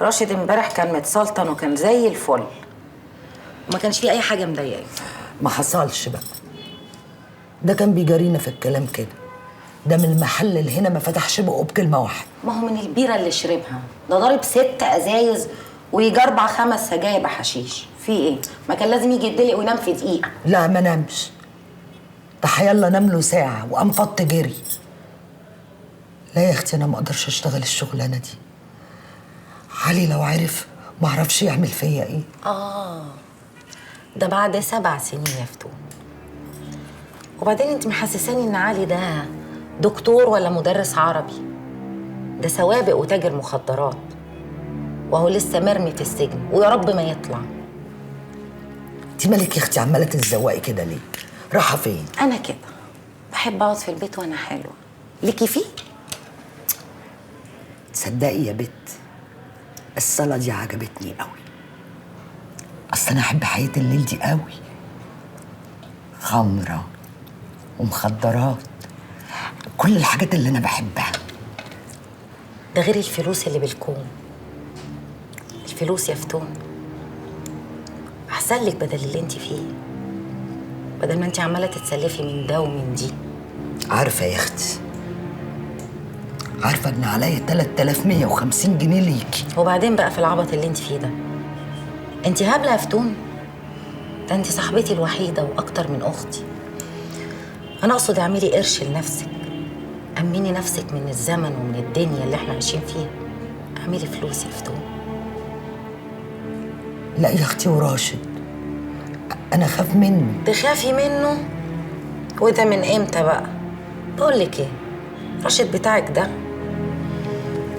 راشد امبارح كان متسلطن وكان زي الفل، وما كانش فيه اي حاجه مضايقاك. ما حصلش بقى، ده كان بيجارينا في الكلام كده. ده من المحل اللي هنا ما فتحش بقه بكلمه واحده. ما هو من البيره اللي شربها، ده ضارب 6 ازايز ويجي 4 5 سجاير بحشيش. في ايه؟ ما كان لازم يجي يدلق وينام في دقيقه. لا ما نامش، ده حيلا نام له ساعه وقام فط جري. لا يا اختي انا ما اقدرش اشتغل الشغلانه دي. علي لو عرف ما اعرفش يعمل فيا ايه. ده بعد 7 سنين يا فتون. وبعدين انت محسساني ان علي ده دكتور ولا مدرس عربي؟ ده سوابق وتاجر مخدرات، وهو لسه مرمي في السجن ويا رب ما يطلع. انت مالك يا اختي عماله تتزوقي كده ليه؟ رايحه فين؟ انا كده بحب اقعد في البيت وانا حلوه. ليكي فيه؟ تصدقي يا بت، الصلاة دي عجبتني قوي. اصل انا احب حياة الليل دي قوي، خمرة ومخدرات، كل الحاجات اللي انا بحبها. ده غير الفلوس اللي بالكوم. الفلوس يا فتون احسن لك بدل اللي انت فيه، بدل ما انت عماله تتسلفي من ده ومن دي. عارفة يا اختي، عارفة ان عليا 3150 جنيه ليكي. وبعدين بقى في العبط اللي انت فيه ده، انت هبله يا فتون. ده انت صاحبتي الوحيده واكتر من اختي. انا اقصد اعملي قرش لنفسك، امني نفسك من الزمن ومن الدنيا اللي احنا عايشين فيها. اعملي فلوس يا فتون. لا يا اختي وراشد، انا خاف منه. تخافي منه؟ وده من امتى بقى؟ بقول لك ايه، راشد بتاعك ده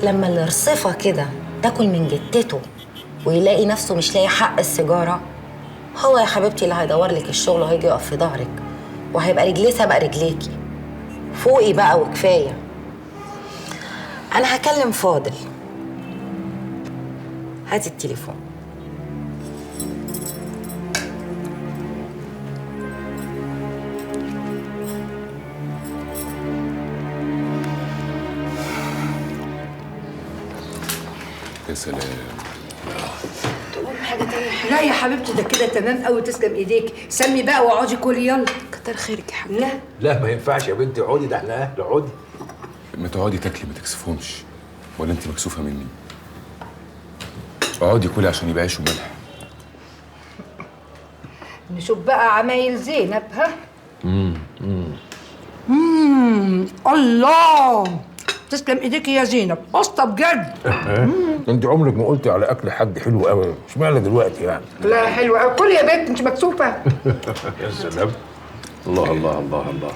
لما الرصفه كده تاكل من جتته ويلاقي نفسه مش لاقي حق السيجاره، هو يا حبيبتي اللي هيدور لك الشغل وهيجي يقف في ظهرك وهيبقى رجليه سابقه رجليكي. فوقي بقى وكفايه. انا هكلم فاضل، هاتي التليفون. يا سلام. تقول حاجة تانية حلوة؟ لا يا حبيبتي ده كده تمام قوي، تسلم ايديك. سمي بقى واقعدي كلي يلا. كتر خيرك يا حبيبتي. لا ما ينفعش يا بنتي، اقعدي، ده احنا اهل، اقعدي. ما تقعدي تاكلي ما تكسفهمش، ولا انت مكسوفه مني؟ اقعدي كلي عشان يبقى عيش وملح. نشوف بقى عمايل زينب. ها؟ الله، تسلم ايديك يا زينب، قسطه بجد. انت عمرك ما قلتي على اكل حد حلو قوي، اشمعنى دلوقتي يعني؟ لا حلوه قوي، كل يا بنت انت مكسوفه. يا سلام. الله الله الله الله.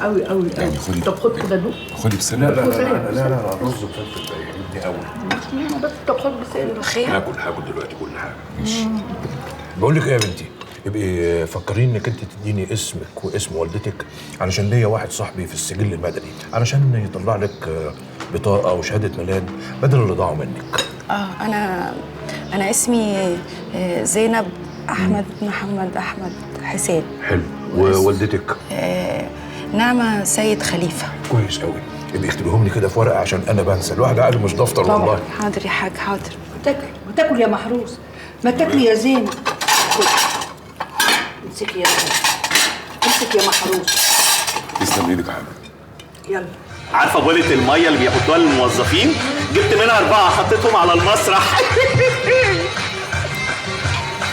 قوي قوي يعني خدي. طب خد كده دوق. خدي بسلامه. لا الرز وفلفل ده يعجبني قوي. بس طب خد بسيل خير. هاكل دلوقتي كل حاجه. ماشي. بقول لك ايه يا بنتي، ابقي فكريني انك انت تديني اسمك واسم والدتك، علشان ليا واحد صاحبي في السجل المدني، علشان يطلع لك بطاقه وشهاده ميلاد بدل اللي ضاعوا منك. أنا اسمي زينب أحمد محمد أحمد حسين. حلو. ووالدتك؟ نعمة سيد خليفة. كويس قوي. ابقي اكتبيهم لي كده في ورقه عشان انا بنسى، الواحد عقله مش دفتر والله. حاضر يا حاج حاضر. وتاكل يا محروس، ما تاكلي يا زينب. امسكي يا زينب، امسكي يا محروس. تسلم ايدك يا حبيبي. يلا. عارفه بولة الميه اللي بيحطوها للموظفين؟ جبت منها 4 حطيتهم على المسرح.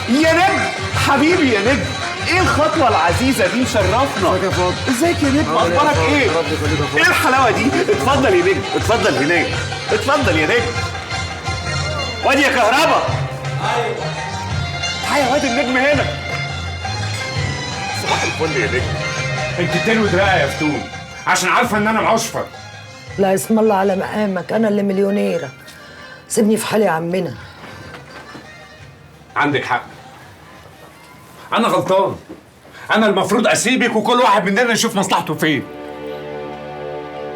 يا نجم حبيبي يا نجم، ايه الخطوه العزيزه دي؟ شرفنا. ازيك يا فاضل؟ ازيك يا نجم، اخبارك ايه؟ ايه الحلاوه دي؟ اتفضل يا نجم، اتفضل هناك، اتفضل يا نجم. وادي يا كهربا. ايوه تعالى وادي النجم هنا. صباح الفل يا نجم. انت تلوي دراعي يا فتون عشان عارفه ان انا معشفر. لا اسم الله على مقامك، انا اللي مليونيره. سيبني في حالي يا عمنا. عندك حق، انا غلطان. انا المفروض اسيبك وكل واحد مننا يشوف مصلحته فين.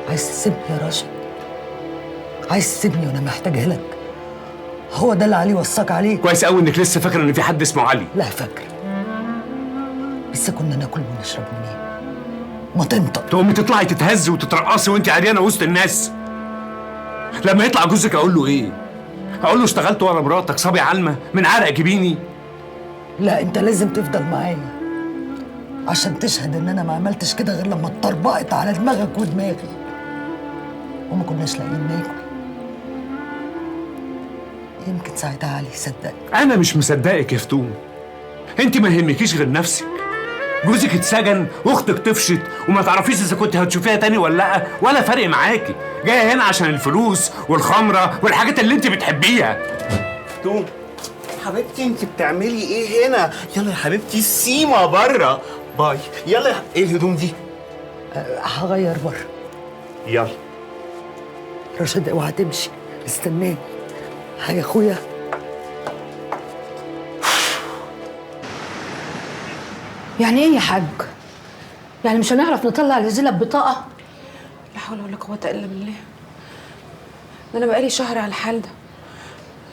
عايز تسيبني يا راشد؟ عايز تسيبني وانا محتاجه لك؟ هو ده اللي علي وصاك عليه؟ كويس قوي انك لسه فاكره ان في حد اسمه علي. لا فاكره، بس كنا ناكل ونشرب منين؟ ما تنطق. تقومي تطلعي تتهزي وتترقصي وانت عريانه وسط الناس. لما يطلع جوزك اقول له ايه؟ اقول له اشتغلت ورا مراتك صبي علمه من عرق جبيني؟ لا، انت لازم تفضل معايا عشان تشهد ان انا ما عملتش كده غير لما اتطربقت على دماغك ودماغي وما كناش لاقيين ناكل. يمكن ساعتها علي يصدقني. انا مش مصدقك يا فتون. انت ما يهمكيش غير نفسك. جوزك اتسجن واختك طفشت وما تعرفيش اذا كنت هتشوفيها تاني ولا لا، ولا فارق معاكي. جايه هنا عشان الفلوس والخمره والحاجات اللي انت بتحبيها. فتون حبيبتي انت بتعملي ايه هنا؟ يلا يا حبيبتي السيما بره. باي. يلا ايه الهدوم دي؟ هغير بره. يلا. رشاد اوعى تمشي، استناني. هيا اخويا. يعني ايه يا حاج؟ يعني مش هنعرف نطلع لزينب بطاقه؟ لا حول ولا قوة إلا بالله. ده أنا بقالي شهر على الحال ده.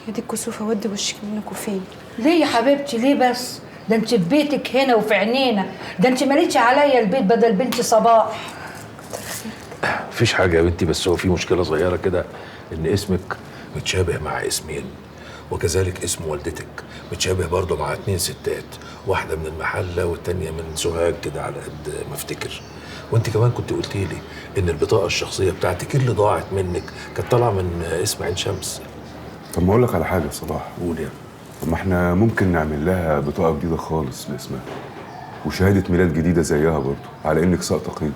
يا دي الكسوفة ودي وشك منك وفين؟ ليه يا حبيبتي ليه بس؟ ده انت في بيتك هنا وفي عينينا، ده انت ماليتش عليا البيت بدل بنتي صباح. مفيش حاجة يا بنتي، بس هو في مشكلة صغيرة كده، إن اسمك متشابه مع اسمين، وكذلك اسم والدتك متشابه برضه مع 2 ستات، واحدة من المحلة والتانية من سوهاج كده على قد ما افتكر. وانت كمان كنت قلتي لي إن البطاقة الشخصية بتاعتك اللي ضاعت منك كانت طالعة من اسم عين شمس. طب ما اقول لك على حاجه يا صلاح. قول يا. طب ما احنا ممكن نعمل لها بطاقه جديده خالص باسمها، وشهاده ميلاد جديده زيها برضه، على انك ساقطه قيد.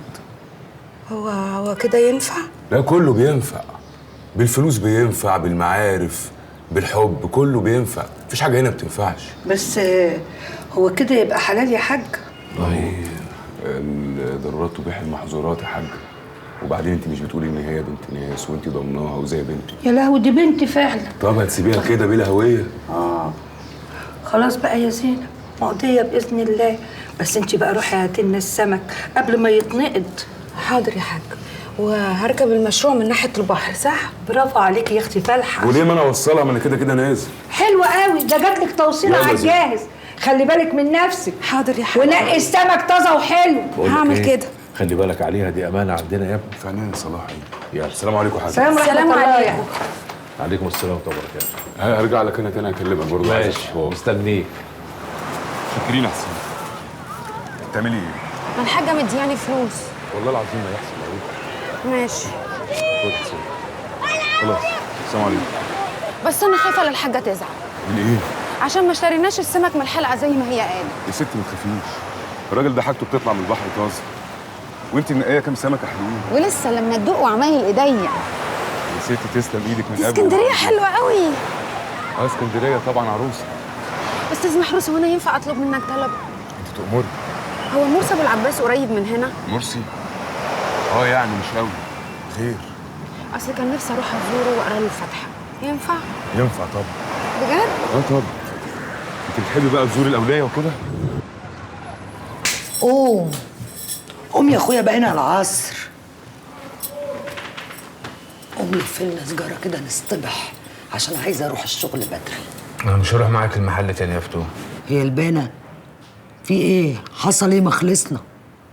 هو كده ينفع؟ لا، كله بينفع. بالفلوس بينفع، بالمعارف، بالحب، كله بينفع. مفيش حاجه هنا بتنفعش. بس هو كده يبقى حلال يا حاج؟ والله الضرورات تبيح المحظورات يا حاج. وبعدين انت مش بتقولي ان هي بنت ناس وانت ضمناها وزي بنتي؟ يا لهوي دي بنتي فعلا. طب هتسيبيها كده بلا هويه؟ خلاص بقى يا زينب، مقضيه باذن الله. بس انت بقى روحي هاتي لنا السمك قبل ما يتنقض. حاضر يا حاج. وهركب المشروع من ناحية البحر صح؟ برافو عليكي يا اختي فالحه. وليه ما انا اوصلها؟ ما انا كده كده نازل. حلوه قوي، ده جات لك توصيله يلا على زينب. الجاهز. خلي بالك من نفسك. حاضر يا حاج. ونقي السمك طازه وحلو. هعمل كده. خلي بالك عليها، دي أمانة عندنا يا ابني. فنان صلاح. يلا السلام عليكم يا حاج. سلام ورحمه الله يا حاج. عليكم السلام ورحمة الله وبركاته. هرجع لك انا تاني اكلمك برضه. ماشي، مستنيك. فاكرين يا حسين؟ بتعملي ايه؟ ما الحاجة مدياني فلوس. والله العظيم ما يحصل عليك. ماشي. خلاص السلام عليكم. بس أنا خايفة للحاجة تزعل. من ايه؟ عشان ما اشتريناش السمك من الحلقة زي ما هي قالت. يا ستي ما تخافيش، الراجل ده حاجته بتطلع من البحر طازه، وانت منقيه كام سمكه حلوين. ولسه لما تدوق وعمايل ايديا. يا ستي تسلم ايدك من دي قبل. اسكندرية حلوة قوي. اسكندريه طبعا عروسه. استاذ محروس، هو انا ينفع اطلب منك طلب؟ انت تأمري. هو مرسى ابو العباس قريب من هنا؟ مرسي؟ يعني مش قوي. خير؟ اصل كان نفسي اروح ازوره واقرا له الفاتحة. ينفع؟ ينفع طبعا. بجد؟ طبعا. انت بتحبي بقى تزوري الاولياء وكده؟ قوم يا اخويا، بقينا العصر. قوم لف لنا سجاره كده نصطبح، عشان عايزه اروح الشغل بدري. انا مش هروح معاك المحل تاني يا فتون. هي البانه في ايه؟ حصل ايه؟ ما خلصنا.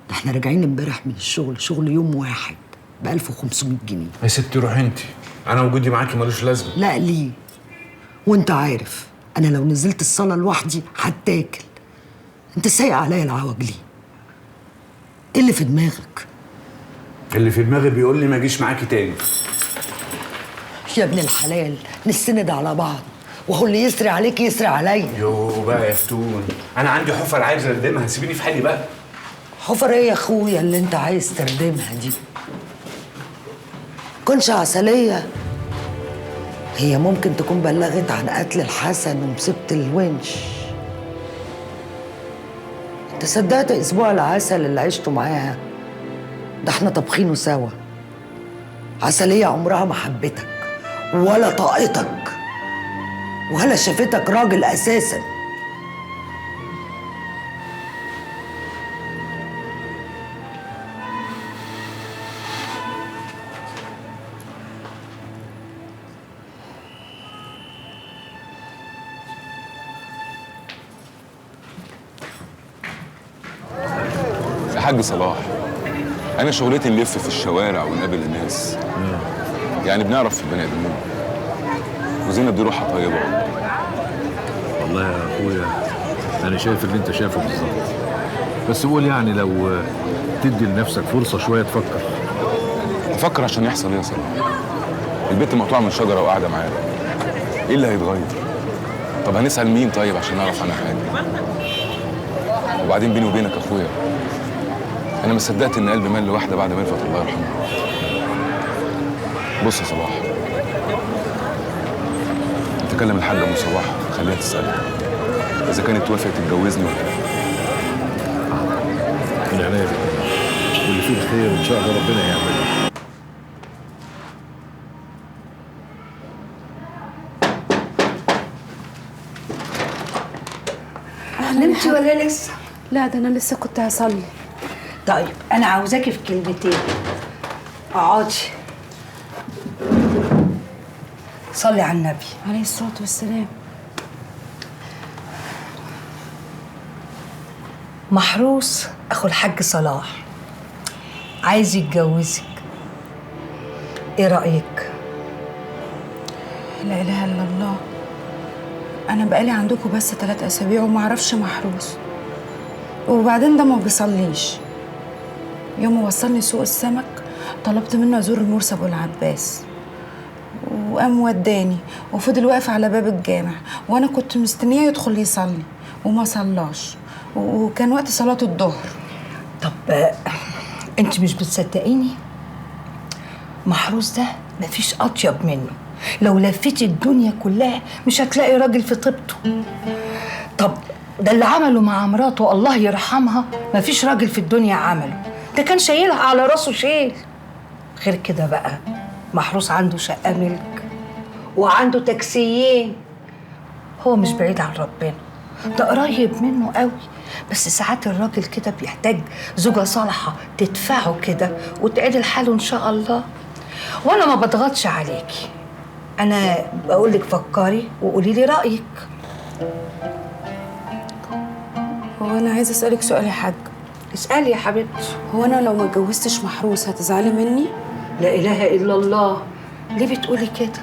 ده احنا راجعين امبارح من الشغل، شغل يوم واحد ب 1500 جنيه. يا ستي روحي انت، انا وجودي معاكي ملوش لازمه. لا ليه؟ وانت عارف انا لو نزلت الصاله لوحدي هتاكل. انت سايق عليا العوج ليه؟ ايه اللي في دماغك؟ اللي في دماغي بيقول لي ما اجيش معاكي تاني. يا ابن الحلال، نستند على بعض، وهو اللي يسري عليك يسري عليا. يو بقى يا فتون، انا عندي حفر عايز اردمها، سيبيني في حالي بقى. حفر ايه يا اخويا اللي انت عايز تردمها دي؟ كنش عسلية. هي ممكن تكون بلغت عن قتل الحسن ومصيبة الونش. انت صدقت اسبوع العسل اللي عشته معاها؟ ده احنا طابخينه سوا. عسلية عمرها ما حبتك ولا طاقتك ولا شافتك راجل اساسا. يا حاج صلاح، انا شغلتي نلف في الشوارع ونقابل الناس، يعني بنعرف في البني ادمين. وزينب دي روحها طيبه والله. والله يا اخويا انا شايف اللي انت شايفه بالظبط، بس قول يعني لو تدي لنفسك فرصه شويه تفكر. افكر عشان يحصل ايه يا صلاح؟ البنت مقطوعه من شجره وقاعده معانا، ايه اللي هيتغير؟ طب هنسال مين طيب عشان نعرف عنها حاجه؟ وبعدين بيني وبينك يا اخويا، انا ما صدقت ان قلبي مال لواحده بعد ما ملفت الله يرحمها. بص يا صلاح، انت كلم الحاجه ام صلاح خليها تسالك اذا كانت توافق تتجوزني ولا لا. من عناية واللي فيه الخير ان شاء الله ربنا يعمله. نمتي ولا لسه؟ لا ده انا لسه كنت هصلي. طيب انا عاوزاكي في كلمتين. اقعدي صلي على النبي عليه الصلاه والسلام. محروس اخو الحاج صلاح عايز يتجوزك، ايه رايك؟ لا اله الا الله، انا بقالي عندكم بس 3 أسابيع وما اعرفش محروس، وبعدين ده ما بيصليش. يوم ما وصلني سوق السمك طلبت منه ازور المرسي ابو العباس، وقام وداني وفضل واقف على باب الجامع، وانا كنت مستنيه يدخل يصلي وما صلاش، وكان وقت صلاه الظهر. طب انت مش بتصدقيني؟ محروس ده مفيش اطيب منه، لو لفيتي الدنيا كلها مش هتلاقي راجل في طيبته. طب ده اللي عمله مع مراته الله يرحمها مفيش راجل في الدنيا عمله، ده كان شايلها على راسه شيل. غير كده بقى محروس عنده شقة ملك وعنده تاكسيين، هو مش بعيد عن ربنا، ده قريب منه قوي. بس ساعات الراجل كده بيحتاج زوجة صالحة تدفعه كده وتعدل حاله ان شاء الله. وانا ما بضغطش عليكي، انا بقولك فكري وقولي لي رأيك. هو انا عايزه اسالك سؤال يا حاج. اسألي يا حبيبتي. هو انا لو ما اتجوزتش محروس هتزعلي مني؟ لا إله إلا الله، ليه بتقولي كده؟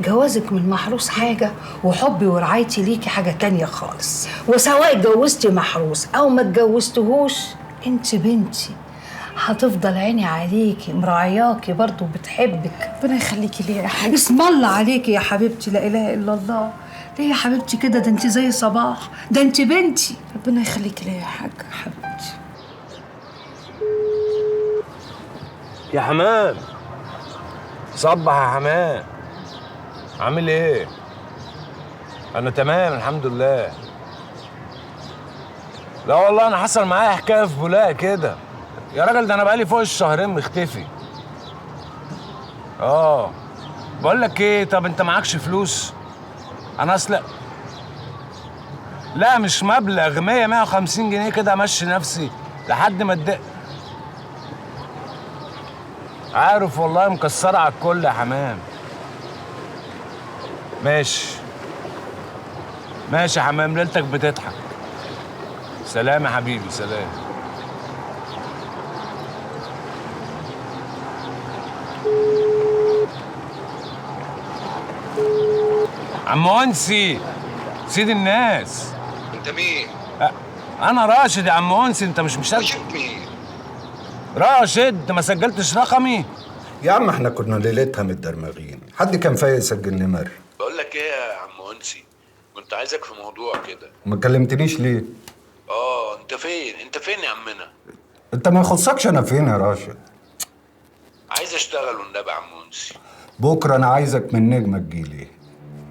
جوازك من محروس حاجة وحبي ورعايتي ليكي حاجة تانية خالص، وسواء اتجوزتي محروس أو ما اتجوزتهوش انت بنتي، هتفضل عيني عليكي مراعياكي برضو بتحبك. ربنا يخليكي ليا يا حاج. اسم الله عليكي يا حبيبتي، لا إله إلا الله. ليه يا حبيبتي كده؟ ده انت زي صباح، ده انت بنتي. ربنا يخليكي ليا يا حاج. حبيبتي يا حمام، صبح يا حمام، عامل ايه؟ انا تمام الحمد لله. لا والله انا حصل معايا حكايه في بولاق كده يا راجل، ده انا بقالي فوق الشهرين مختفي. بقول لك ايه، طب انت معكش فلوس؟ انا لا مش مبلغ، 150 جنيه كده امشي نفسي لحد ما عارف والله مكسرة على الكل يا حمام. ماشي يا حمام، ليلتك بتضحك. سلام يا حبيبي، سلام. عم أنسي سيد الناس. انت مين؟ انا راشد يا عم أنسي، انت مش مصدق؟ راشد مين؟ راشد، انت ما سجلتش رقمي؟ يا عم احنا كنا ليلتها متدرمغين، حد كان فايق يسجل نمر. بقول لك ايه يا عم انسي، كنت عايزك في موضوع كده. ما كلمتنيش ليه؟ انت فين يا عمنا؟ انت ما يخصكش انا فين يا راشد. عايز اشتغل والنبي يا عم انسي. بكره انا عايزك من نجمه تجيلي،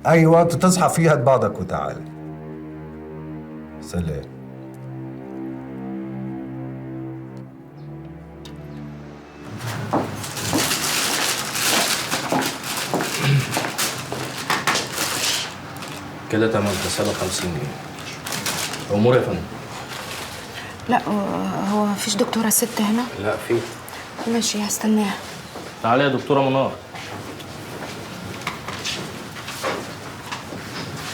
اي وقت تصحى فيها هات بعضك وتعالى. سلام. كده تمام، حسابك 50 جنيه. امور يا فندم؟ لا هو مفيش دكتوره ست هنا؟ لا في. ماشي هستناها. تعالي يا دكتوره منار.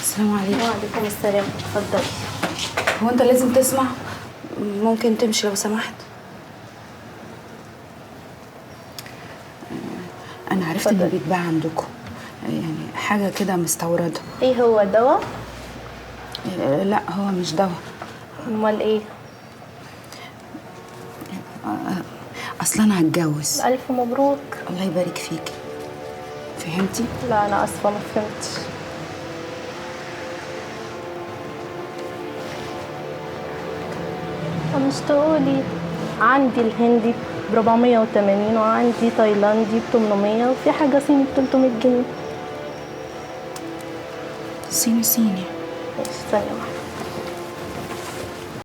السلام عليكم. وعليكم السلام، اتفضلي. هو انت لازم تسمع؟ ممكن تمشي لو سمحت؟ انا عرفت انه بيتباع عندكم يعني حاجة كده مستوردة. ايه هو دواء؟ لا هو مش دواء. امال ايه؟ اصل انا هتجوز. الف مبروك. الله يبارك فيكي. فهمتي؟ لا انا اسفه ما فهمتش. طب مش تقولي عندي الهندي ب 480 وعندي تايلاندي ب 800 وفي حاجه صيني ب 300 جنيه. صيني. ماشي ثانيه واحده.